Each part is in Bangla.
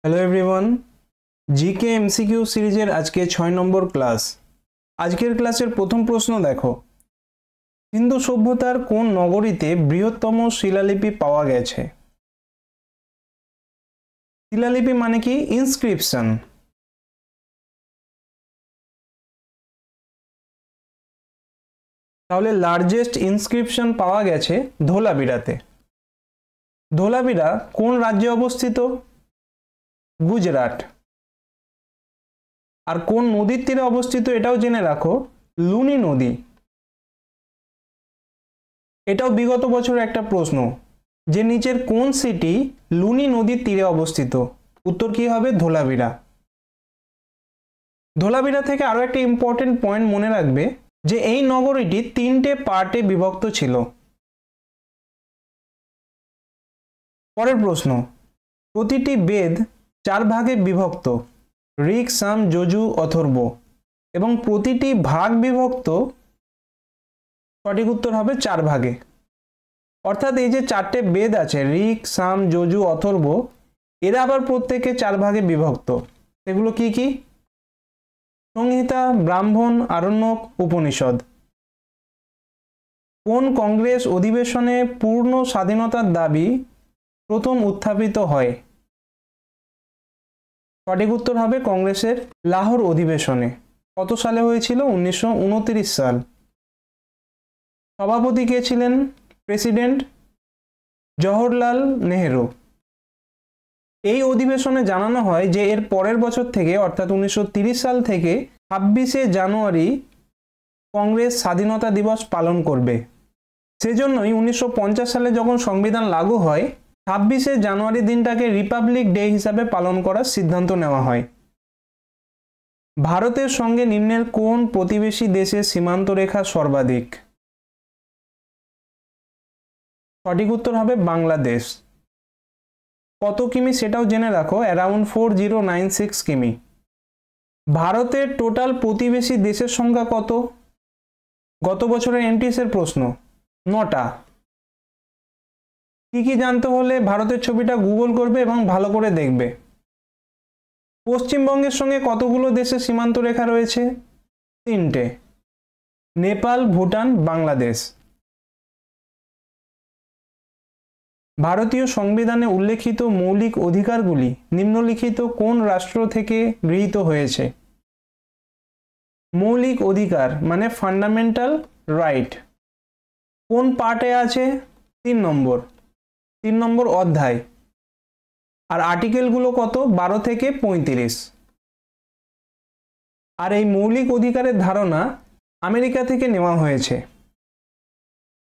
হ্যালো এভরিওয়ান, জিকে এমসিকিউ সিরিজের আজকে 6 নম্বর ক্লাস। আজকের ক্লাসের প্রথম প্রশ্ন দেখো, সিন্ধু সভ্যতার কোন নগরীতে বৃহত্তম শিলালিপি পাওয়া গেছে? শিলালিপি মানে কি? ইনস্ক্রিপশন। তাহলে লার্জেস্ট ইনস্ক্রিপশন পাওয়া গেছে ধোলাবিরাতে। ধোলাবিরা কোন রাজ্যে অবস্থিত? গুজরাট। আর কোন নদীর তীরে অবস্থিত এটাও জেনে রাখো, লুনি নদী। এটাও বিগত বছরের একটা প্রশ্ন যে নিচের কোন সিটি লুনি নদীর তীরে অবস্থিত? উত্তর কি হবে? ধোলাবিরা। ধোলাবিরা থেকে আরো একটা ইম্পর্টেন্ট পয়েন্ট মনে রাখবে যে এই নগরীটি 3টে পার্টে বিভক্ত ছিল। পরের প্রশ্ন, প্রতিটি বেদ 4 ভাগে বিভক্ত, ঋক, সাম, যজু, অথর্ব, এবং প্রতিটি ভাগ বিভক্ত, সঠিক উত্তর হবে 4 ভাগে। অর্থাৎ এই যে 4টে বেদ আছে, ঋক, সাম, যজু, অথর্ব, এরা আবার প্রত্যেকে 4 ভাগে বিভক্ত। এগুলো কি কি? সংহিতা, ব্রাহ্মণ, আরণ্যক, উপনিষদ। কোন কংগ্রেস অধিবেশনে পূর্ণ স্বাধীনতার দাবি প্রথম উত্থাপিত হয়? সঠিক উত্তর হবে কংগ্রেসের লাহোর অধিবেশনে। কত সালে হয়েছিল? 1929 সাল। সভাপতি কে ছিলেন? প্রেসিডেন্ট জওহরলাল নেহেরু। এই অধিবেশনে জানানো হয় যে এর পরের বছর থেকে অর্থাৎ 1930 সাল থেকে 26শে জানুয়ারি কংগ্রেস স্বাধীনতা দিবস পালন করবে। সেজন্যই 1950 সালে যখন সংবিধান লাগু হয় 26শে জানুয়ারি দিনটাকে রিপাবলিক ডে হিসাবে পালন করার সিদ্ধান্ত নেওয়া হয়। ভারতের সঙ্গে নিম্নের কোন প্রতিবেশী দেশের সীমান্ত রেখা সর্বাধিক? সঠিক উত্তর হবে বাংলাদেশ। কত কিমি সেটাও জেনে রাখো, অ্যারাউন্ড 4096 কিমি। ভারতের টোটাল প্রতিবেশী দেশের সংখ্যা কত? গত বছরের এমটিএস এর প্রশ্ন, 9টা। কি কি জানতে হলে ভারতের ছবিটা গুগল করবে এবং ভালো করে দেখবে। পশ্চিমবঙ্গের সঙ্গে কতগুলো দেশের সীমান্ত রেখা রয়েছে? 3টে, নেপাল, ভুটান, বাংলাদেশ। ভারতীয় সংবিধানে উল্লেখিত মৌলিক অধিকারগুলি নিম্নলিখিত কোন রাষ্ট্র থেকে গৃহীত হয়েছে? মৌলিক অধিকার মানে ফান্ডামেন্টাল রাইট কোন পার্টে আছে? 3 নম্বর অধ্যায়। আর আর্টিকেলগুলো কত? 12 থেকে 35। আর এই মৌলিক অধিকারের ধারণা আমেরিকা থেকে নেওয়া হয়েছে।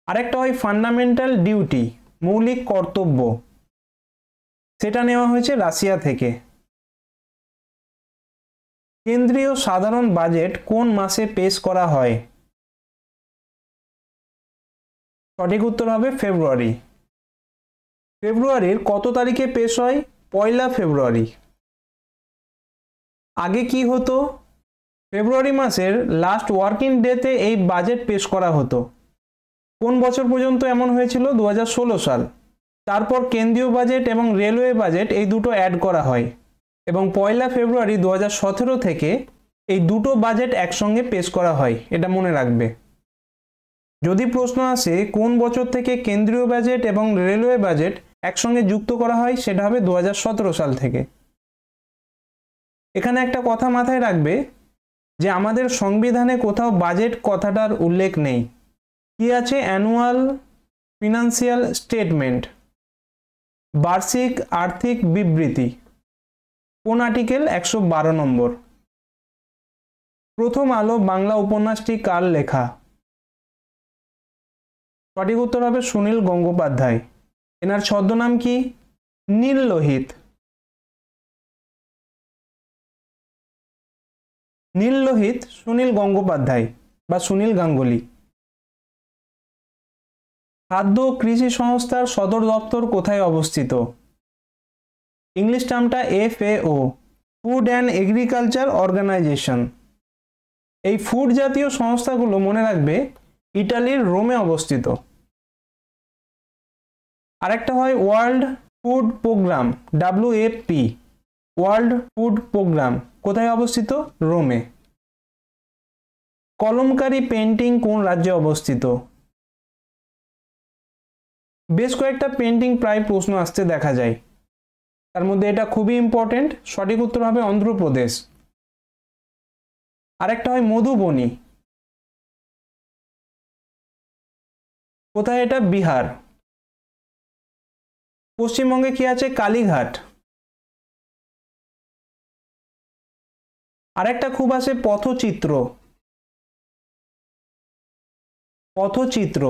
আরেকটা হয় ফান্ডামেন্টাল ডিউটি, মৌলিক কর্তব্য, সেটা নেওয়া হয়েছে রাশিয়া থেকে। কেন্দ্রীয় সাধারণ বাজেট কোন মাসে পেশ করা হয়? সঠিক উত্তর হবে ফেব্রুয়ারি। ফেব্রুয়ারির কত তারিখে পেশ হয়? 1 ফেব্রুয়ারি। আগে কি হতো? ফেব্রুয়ারি মাসের লাস্ট ওয়ার্কিং ডেতে এই বাজেট পেশ করা হতো। কোন বছর পর্যন্ত এমন হয়েছিল? 2016 সাল। তারপর কেন্দ্রীয় বাজেট এবং রেলওয়ে বাজেট এই দুটো অ্যাড করা হয় এবং 1 ফেব্রুয়ারি 2017 থেকে এই দুটো বাজেট একসঙ্গে পেশ করা হয়। এটা মনে রাখবে। যদি প্রশ্ন আসে কোন বছর থেকে কেন্দ্রীয় বাজেট এবং রেলওয়ে বাজেট একসঙ্গে যুক্ত করা হয়, সেটা হবে 2017 সাল থেকে। এখানে একটা কথা মাথায় রাখবে যে আমাদের সংবিধানে কোথাও বাজেট কথাটার উল্লেখ নেই। কি আছে? অ্যানুয়াল ফিনান্সিয়াল স্টেটমেন্ট, বার্ষিক আর্থিক বিবৃতি। কোন আর্টিকেল? 112 নম্বর। প্রথম আলো বাংলা উপন্যাসটি কার লেখা? সঠিক উত্তর হবে সুনীল গঙ্গোপাধ্যায়। এনার ছদ্মনাম কি? নীল লোহিত। নীল লোহিত সুনীল গঙ্গোপাধ্যায় বা সুনীল গাঙ্গুলি। খাদ্য কৃষি সংস্থার সদর দপ্তর কোথায় অবস্থিত? ইংলিশ টার্মটা FAO, food and agriculture organisation. এই ফুড জাতীয় সংস্থাগুলো মনে রাখবে ইটালির রোমে অবস্থিত। আরেকটা হয় world food programme, WFP, world food programme কোথায় অবস্থিত? রোমে। কলমকারী পেন্টিং কোন রাজ্যে অবস্থিত? বেশ কয়েকটা পেন্টিং প্রায় প্রশ্ন আসতে দেখা যায়, তার মধ্যে এটা খুবই ইম্পর্টেন্ট। সঠিক উত্তর হবে অন্ধ্রপ্রদেশ। আরেকটা হয় মধুবনী, কোথায় এটা? বিহার। পশ্চিমবঙ্গে কি আছে? কালীঘাট। আরেকটা খুব আসে পথচিত্র, পথচিত্র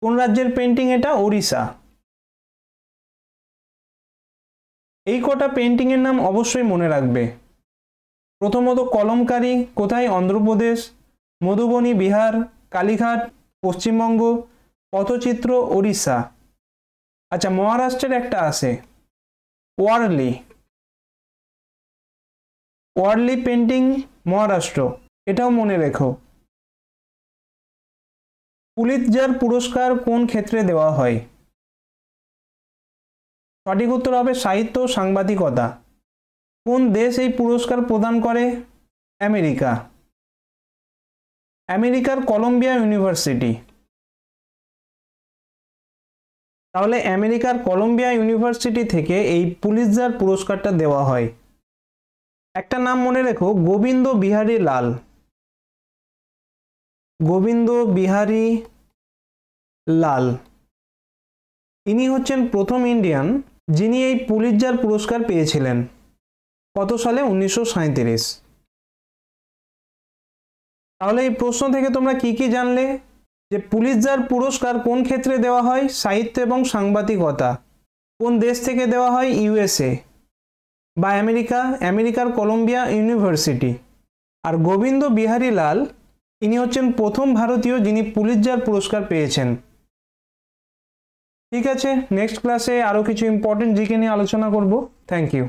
কোন রাজ্যের পেন্টিং এটা? ওড়িশা। এই কটা পেন্টিং এর নাম অবশ্যই মনে রাখবে। প্রথমত কলমকারী কোথায়? অন্ধ্রপ্রদেশ। মধুবনী বিহার। কালীঘাট পশ্চিমবঙ্গ। পথচিত্র ওড়িশা। আচ্ছা, মহারাষ্ট্রের একটা আছে ওয়ারলি, ওয়ারলি পেন্টিং মহারাষ্ট্র, এটাও মনে রেখো। পুলিৎজার পুরস্কার কোন ক্ষেত্রে দেওয়া হয়? সঠিক উত্তর হবে সাহিত্য ও সাংবাদিকতা। কোন দেশ এই পুরস্কার প্রদান করে? আমেরিকা। আমেরিকার কলম্বিয়া ইউনিভার্সিটি। তাহলে আমেরিকার কলম্বিয়া ইউনিভার্সিটি থেকে এই পুলিৎজার পুরস্কারটা দেওয়া হয়। একটা নাম মনে রেখো, গোবিন্দ বিহারী লাল। গোবিন্দ বিহারী লাল ইনি হচ্ছেন প্রথম ইন্ডিয়ান যিনি এই পুলিৎজার পুরস্কার পেয়েছিলেন। কত সালে? 1937। তাহলে এই প্রশ্ন থেকে তোমরা কি কি জানলে? যে পুলিৎজার পুরস্কার কোন ক্ষেত্রে দেওয়া হয়? সাহিত্য এবং সাংবাদিকতা। কোন দেশ থেকে দেওয়া হয়? ইউএসএ বা আমেরিকা, আমেরিকার কলম্বিয়া ইউনিভার্সিটি। আর গোবিন্দ বিহারী লাল ইনি হচ্ছেন প্রথম ভারতীয় যিনি পুলিৎজার পুরস্কার পেয়েছেন। ঠিক আছে, নেক্সট ক্লাসে আরও কিছু ইম্পর্টেন্ট জিকে নিয়ে আলোচনা করব। Thank you.